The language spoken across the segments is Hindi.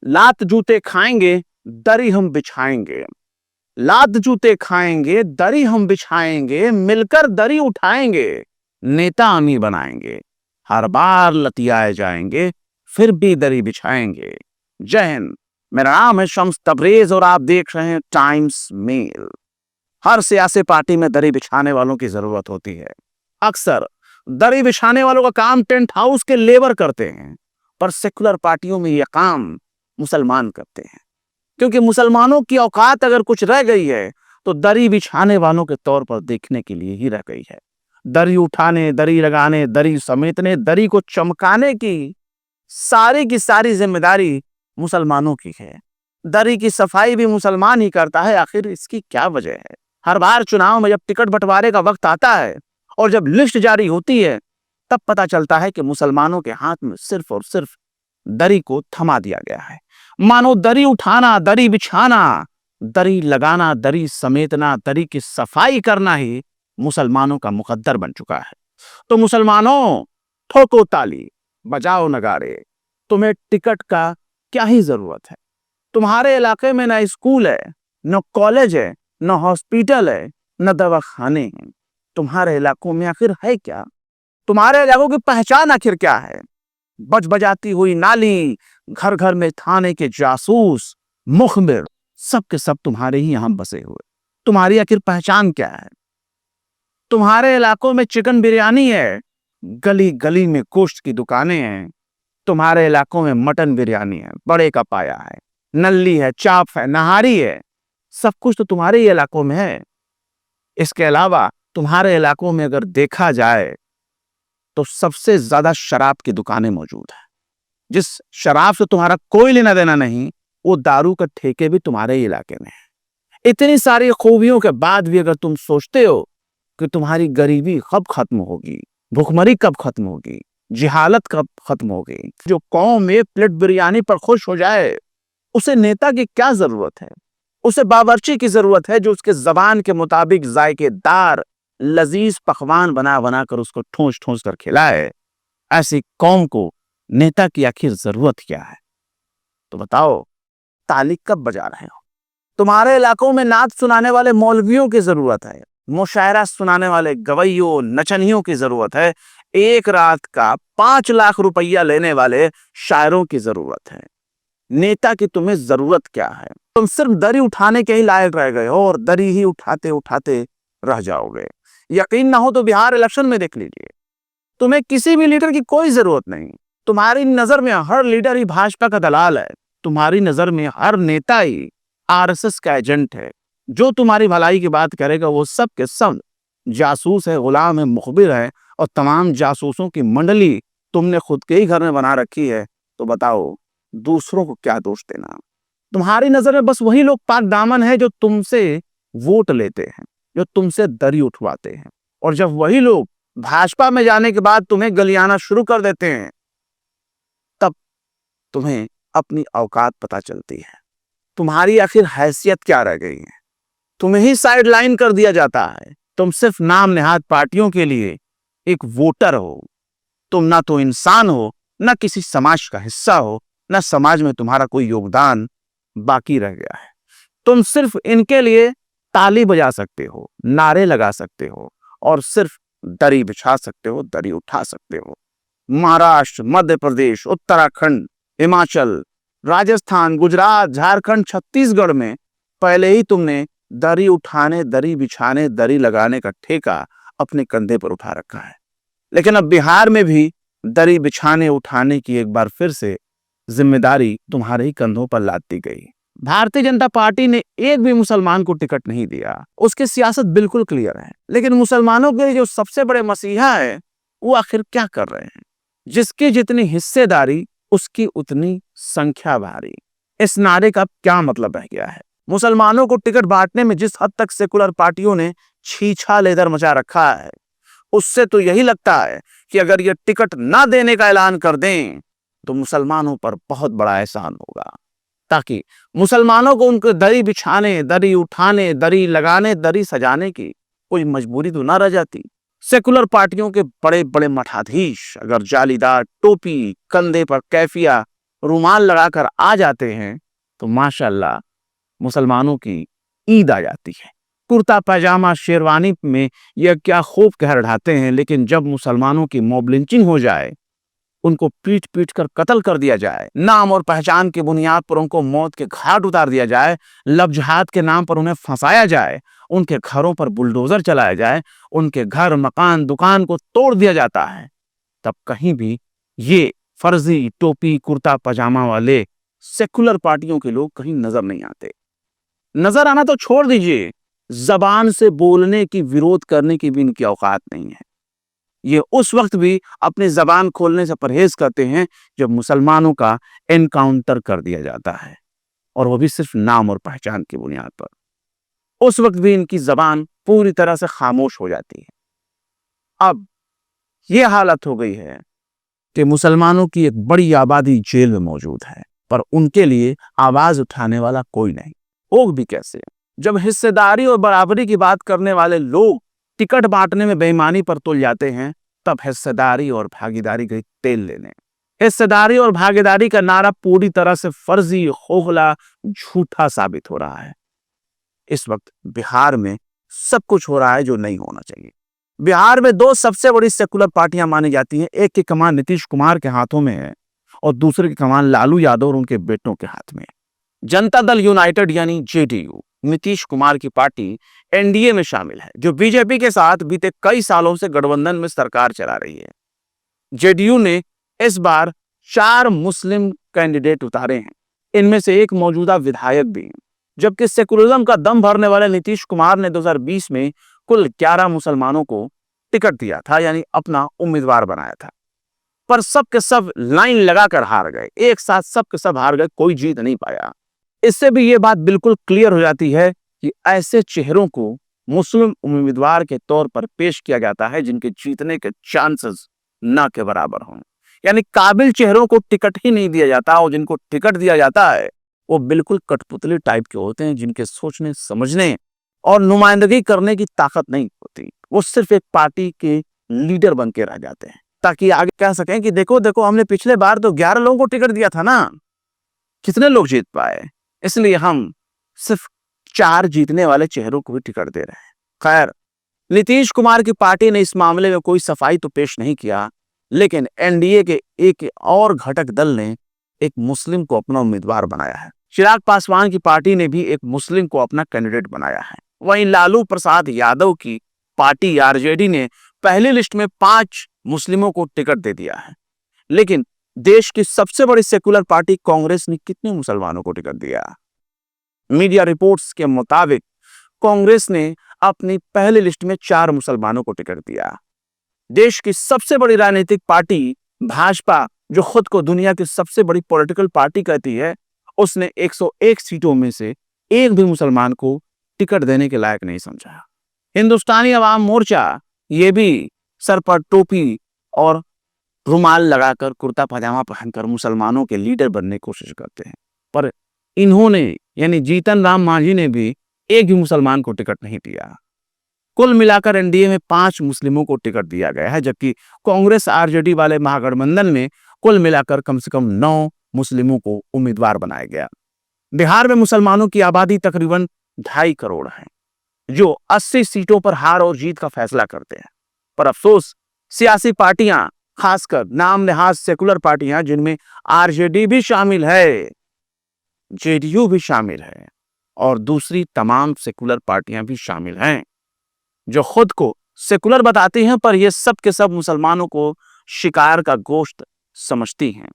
लात जूते खाएंगे, दरी हम बिछाएंगे। लात जूते खाएंगे, दरी हम बिछाएंगे, मिलकर दरी उठाएंगे, नेता अमी बनाएंगे। हर बार लतियाए जाएंगे, फिर भी दरी बिछाएंगे। जय हिंद। मेरा नाम है शम्स तबरेज और आप देख रहे हैं टाइम्स मेल। हर सियासी पार्टी में दरी बिछाने वालों की जरूरत होती है। अक्सर दरी बिछाने वालों का काम टेंट हाउस के लेबर करते हैं, पर सेकुलर पार्टियों में यह काम मुसलमान करते हैं, क्योंकि मुसलमानों की औकात अगर कुछ रह गई है तो दरी बिछाने वालों के तौर पर देखने के लिए ही रह गई है। दरी उठाने, दरी लगाने, दरी समेटने, दरी को चमकाने की सारी जिम्मेदारी मुसलमानों की है। दरी की सफाई भी मुसलमान ही करता है। आखिर इसकी क्या वजह है? हर बार चुनाव में जब टिकट बंटवारे का वक्त आता है और जब लिस्ट जारी होती है, तब पता चलता है कि मुसलमानों के हाथ में सिर्फ और सिर्फ दरी को थमा दिया गया है। मानो दरी उठाना, दरी बिछाना, दरी लगाना, दरी समेटना, दरी की सफाई करना ही मुसलमानों का मुकद्दर बन चुका है। तो मुसलमानों, ठोको ताली, बजाओ नगाड़े। तुम्हें टिकट का क्या ही जरूरत है? तुम्हारे इलाके में न स्कूल है, न कॉलेज है, न हॉस्पिटल है, न दवाखाने हैं। तुम्हारे इलाकों में आखिर है क्या? तुम्हारे इलाकों की पहचान आखिर क्या है? बज बजाती हुई नाली, घर घर में थाने के जासूस, मुखबिर, सब के सब तुम्हारे ही यहां बसे हुए। तुम्हारी आखिर पहचान क्या है? तुम्हारे इलाकों में चिकन बिरयानी है, गली गली में गोश्त की दुकानें हैं। तुम्हारे इलाकों में मटन बिरयानी है, बड़े का पाया है, नल्ली है, चाप है, नहारी है। सब कुछ तो तुम्हारे ही इलाकों में है। इसके अलावा तुम्हारे इलाकों में अगर देखा जाए तो सबसे ज्यादा शराब की दुकानें मौजूद हैं। जिस शराब से तुम्हारा कोई लेना देना नहीं, वो दारू का ठेके भी तुम्हारे ही इलाके में है। इतनी सारी खूबियों के बाद भी अगर तुम सोचते हो कि तुम्हारी गरीबी कब खत्म होगी, भुखमरी कब खत्म होगी, जिहालत कब खत्म होगी, जो कौम एक प्लेट बिरयानी पर खुश हो जाए, उसे नेता की क्या जरूरत है? उसे बावर्ची की जरूरत है जो उसके जबान के मुताबिक जायकेदार लजीज पकवान बना बना कर उसको ठूंस ठूंस कर खिलाए। ऐसी कौम को नेता की आखिर जरूरत क्या है? तो बताओ, ताली कब बजा रहे हो? तुम्हारे इलाकों में नात सुनाने वाले मौलवियों की जरूरत है, मुशायरा सुनाने वाले गवैयों, नचनियों की जरूरत है, एक रात का 5 लाख रुपया लेने वाले शायरों की जरूरत है। नेता की तुम्हें जरूरत क्या है? तुम सिर्फ दरी उठाने के ही लायक रह गए हो और दरी ही उठाते उठाते रह जाओगे। यकीन ना हो तो बिहार इलेक्शन में देख लीजिए। तुम्हें किसी भी लीडर की कोई जरूरत नहीं। तुम्हारी नजर में हर लीडर ही भाजपा का दलाल है। तुम्हारी नजर में हर नेता ही आरएसएस का एजेंट है। जो तुम्हारी भलाई की बात करेगा वो सब के सब जासूस है, गुलाम है, मुखबिर है, और तमाम जासूसों की मंडली तुमने खुद के ही घर में बना रखी है। तो बताओ, दूसरों को क्या दोष देना? तुम्हारी नजर में बस वही लोग पाक दामन है जो तुमसे वोट लेते हैं, जो तुमसे दरी उठवाते हैं, और जब वही लोग भाजपा में जाने के बाद तुम्हें गलियाना शुरू कर देते हैं, तब तुम्हें अपनी औकात पता चलती है। तुम्हारी आखिर हैसियत क्या रह गई है? तुम्हें ही साइड लाइन कर दिया जाता है। तुम सिर्फ नाम नेहाद पार्टियों के लिए एक वोटर हो। तुम ना तो इंसान हो, ना किसी समाज का हिस्सा हो, ना समाज में तुम्हारा कोई योगदान बाकी रह गया है। तुम सिर्फ इनके लिए ताली बजा सकते हो, नारे लगा सकते हो, और सिर्फ दरी बिछा सकते हो, दरी उठा सकते हो। महाराष्ट्र, मध्य प्रदेश, उत्तराखंड, हिमाचल, राजस्थान, गुजरात, झारखंड, छत्तीसगढ़ में पहले ही तुमने दरी उठाने, दरी बिछाने, दरी लगाने का ठेका अपने कंधे पर उठा रखा है। लेकिन अब बिहार में भी दरी बिछाने उठाने की एक बार फिर से जिम्मेदारी तुम्हारे ही कंधों पर लाद दी गई। भारतीय जनता पार्टी ने एक भी मुसलमान को टिकट नहीं दिया। उसकी सियासत बिल्कुल क्लियर है। लेकिन मुसलमानों के जो सबसे बड़े मसीहा है, वो आखिर क्या कर रहे हैं? जिसकी जितनी हिस्सेदारी उसकी उतनी संख्या भारी। इस नारे का क्या मतलब रह गया है? मुसलमानों को टिकट बांटने में जिस हद तक सेकुलर पार्टियों ने छीछा लेदर मचा रखा है, उससे तो यही लगता है कि अगर ये टिकट ना देने का ऐलान कर दें तो मुसलमानों पर बहुत बड़ा एहसान होगा, ताकि मुसलमानों को उनके दरी बिछाने, दरी उठाने, दरी लगाने, दरी सजाने की कोई मजबूरी तो ना रह जाती। सेकुलर पार्टियों के बड़े बड़े मठाधीश अगर जालीदार टोपी, कंधे पर कैफिया रुमाल लगाकर आ जाते हैं तो माशाअल्लाह मुसलमानों की ईद आ जाती है। कुर्ता पैजामा शेरवानी में यह क्या खूब कहर ढाते हैं, लेकिन जब मुसलमानों की मॉब लिंचिंग हो जाए, उनको पीट पीट कर कत्ल कर दिया जाए, नाम और पहचान की बुनियाद पर उनको मौत के घाट उतार दिया जाए, लव जिहाद के नाम पर उन्हें फंसाया जाए, उनके घरों पर बुलडोजर चलाया जाए, उनके घर मकान दुकान को तोड़ दिया जाता है, तब कहीं भी ये फर्जी टोपी कुर्ता पजामा वाले सेकुलर पार्टियों के लोग कहीं नजर नहीं आते। नजर आना तो छोड़ दीजिए, जबान से बोलने की विरोध करने की भी इनकी औकात नहीं है। ये उस वक्त भी अपनी जबान खोलने से परहेज करते हैं जब मुसलमानों का एनकाउंटर कर दिया जाता है, और वो भी सिर्फ नाम और पहचान की बुनियाद पर। उस वक्त भी इनकी जबान पूरी तरह से खामोश हो जाती है। अब ये हालत हो गई है कि मुसलमानों की एक बड़ी आबादी जेल में मौजूद है, पर उनके लिए आवाज उठाने वाला कोई नहीं। होग भी कैसे, जब हिस्सेदारी और बराबरी की बात करने वाले लोग टिकट बांटने में बेईमानी पर तुल जाते हैं, तब हिस्सेदारी और भागीदारी का तेल ले लें। हिस्सेदारी और भागीदारी का नारा पूरी तरह से फर्जी, खोखला, झूठा साबित हो रहा है। इस वक्त बिहार में सब कुछ हो रहा है जो नहीं होना चाहिए। बिहार में दो सबसे बड़ी सेकुलर पार्टियां मानी जाती हैं, एक की कमान नीतीश कुमार के हाथों में है और दूसरे की कमान लालू यादव और उनके बेटों के हाथ में है। जनता दल यूनाइटेड यानी जेडीयू, नीतीश कुमार की पार्टी, एनडीए में शामिल है, जो बीजेपी के साथ बीते कई सालों से गठबंधन में सरकार चला रही है। जेडीयू ने इस बार 4 मुस्लिम कैंडिडेट उतारे हैं, इनमें से एक मौजूदा विधायक भी है, जबकि सेकुलरिज्म का दम भरने वाले नीतीश कुमार ने 2020 में कुल 11 मुसलमानों को टिकट दिया था, यानी अपना उम्मीदवार बनाया था, पर सब के सब लाइन लगाकर हार गए। एक साथ सब के सब हार गए, कोई जीत नहीं पाया। इससे भी ये बात बिल्कुल क्लियर हो जाती है कि ऐसे चेहरों को मुस्लिम उम्मीदवार के तौर पर पेश किया जाता है जिनके जीतने के चांसेस ना के बराबर हों, यानी काबिल चेहरों को टिकट ही नहीं दिया जाता, और जिनको टिकट दिया जाता है वो बिल्कुल कठपुतली टाइप के होते हैं, जिनके सोचने समझने और नुमाइंदगी करने की ताकत नहीं होती। वो सिर्फ एक पार्टी के लीडर बन के रह जाते हैं, ताकि आगे कह सकें कि देखो देखो हमने पिछले बार तो 11 लोगों को टिकट दिया था ना, कितने लोग जीत पाए, इसलिए हम सिर्फ 4 जीतने वाले चेहरों को भी टिकट दे रहे हैं। खैर, नीतीश कुमार की पार्टी ने इस मामले में कोई सफाई तो पेश नहीं किया, लेकिन एनडीए के एक और घटक दल ने एक मुस्लिम को अपना उम्मीदवार बनाया है। चिराग पासवान की पार्टी ने भी एक मुस्लिम को अपना कैंडिडेट बनाया है। वहीं लालू प्रसाद यादव की पार्टी आरजेडी ने पहली लिस्ट में 5 मुस्लिमों को टिकट दे दिया है। लेकिन देश की सबसे बड़ी सेकुलर पार्टी कांग्रेस ने कितने मुसलमानों को टिकट दिया? मीडिया रिपोर्ट्स के मुताबिक कांग्रेस ने अपनी पहली लिस्ट में 4 मुसलमानों को टिकट दिया। देश की सबसे बड़ी राजनीतिक पार्टी भाजपा, जो खुद को दुनिया की सबसे बड़ी पॉलिटिकल पार्टी कहती है, उसने 101 सीटों में से एक भी मुसलमान को टिकट देने के लायक नहीं समझा। हिंदुस्तानी अवाम मोर्चा, ये भी सर पर टोपी और रुमाल लगाकर, कुर्ता पजामा पहनकर मुसलमानों के लीडर बनने की कोशिश करते हैं, पर इन्होंने यानी जीतन राम मांझी ने भी एक भी मुसलमान को टिकट नहीं दिया। कुल मिलाकर एनडीए में 5 मुस्लिमों को टिकट दिया गया है, जबकि कांग्रेस आरजेडी वाले महागठबंधन में कुल मिलाकर कम से कम 9 मुस्लिमों को उम्मीदवार बनाया गया। बिहार में मुसलमानों की आबादी तकरीबन 2.5 करोड़ है, जो 80 सीटों पर हार और जीत का फैसला करते हैं। पर अफसोस, सियासी पार्टियां, खासकर नाम नहाज सेकुलर पार्टियां, जिनमें आरजेडी भी शामिल है, जेडीयू भी शामिल है और दूसरी तमाम सेकुलर पार्टियां भी शामिल हैं, जो खुद को सेकुलर बताती हैं, पर ये सब के सब मुसलमानों को शिकार का गोश्त समझती हैं।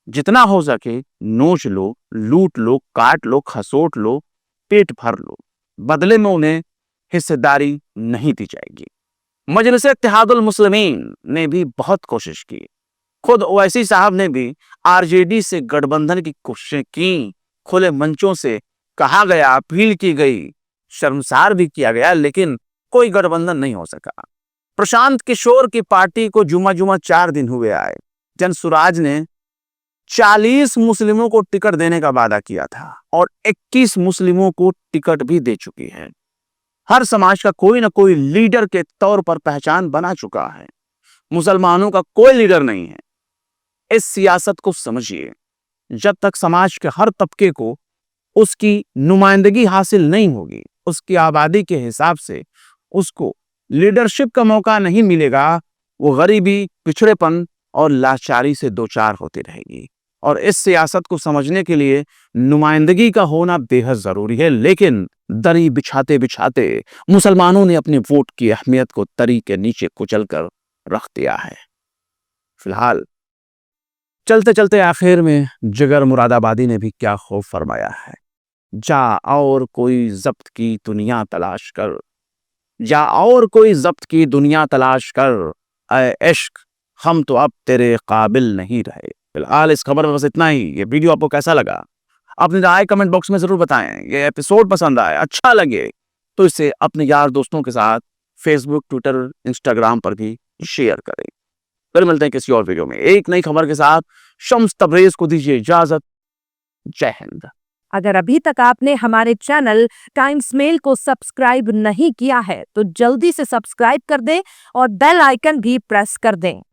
जितना हो सके नोच लो, लूट लो, काट लो, खसोट लो, पेट भर लो, बदले में उन्हें हिस्सेदारी नहीं दी जाएगी। मजलिस इत्तेहादुल मुस्लिमीन ने भी बहुत कोशिश की। खुद ओवैसी साहब ने भी आरजेडी से गठबंधन की कोशिशें की, खुले मंचों से कहा गया, अपील की गई, शर्मसार भी किया गया, लेकिन कोई गठबंधन नहीं हो सका। प्रशांत किशोर की पार्टी को जुमा जुमा 4 दिन हुए आए। जनसुराज ने 40 मुस्लिमों को टिकट देने का वादा किया था और 21 मुस्लिमों को टिकट भी दे चुकी है। हर समाज का कोई ना कोई लीडर के तौर पर पहचान बना चुका है। मुसलमानों का कोई लीडर नहीं है। इस सियासत को समझिए, जब तक समाज के हर तबके को उसकी नुमाइंदगी हासिल नहीं होगी, उसकी आबादी के हिसाब से उसको लीडरशिप का मौका नहीं मिलेगा, वो गरीबी, पिछड़ेपन और लाचारी से दो चार होती रहेगी। और इस सियासत को समझने के लिए नुमाइंदगी का होना बेहद जरूरी है। लेकिन दरी बिछाते बिछाते मुसलमानों ने अपने वोट की अहमियत को दरी के नीचे कुचल कर रख दिया है। फिलहाल चलते चलते आखिर में जिगर मुरादाबादी ने भी क्या खूब फरमाया है, जा और कोई जब्त की दुनिया तलाश कर, जा और कोई जब्त की दुनिया तलाश कर, ऐ इश्क हम तो अब तेरे काबिल नहीं रहे। फिलहाल इस खबर में बस इतना ही। ये वीडियो आपको कैसा लगा अपनी राय कमेंट बॉक्स में जरूर बताएं। ये एपिसोड पसंद आए, अच्छा लगे तो इसे अपने यार दोस्तों के साथ फेसबुक, ट्विटर, इंस्टाग्राम पर भी शेयर करें। फिर मिलते हैं किसी और वीडियो में एक नई खबर के साथ। शम्स तबरेज को दीजिए इजाजत। जय हिंद। अगर अभी तक आपने हमारे चैनल टाइम्स मेल को सब्सक्राइब नहीं किया है तो जल्दी से सब्सक्राइब कर दें और बेल आइकन भी प्रेस कर दें।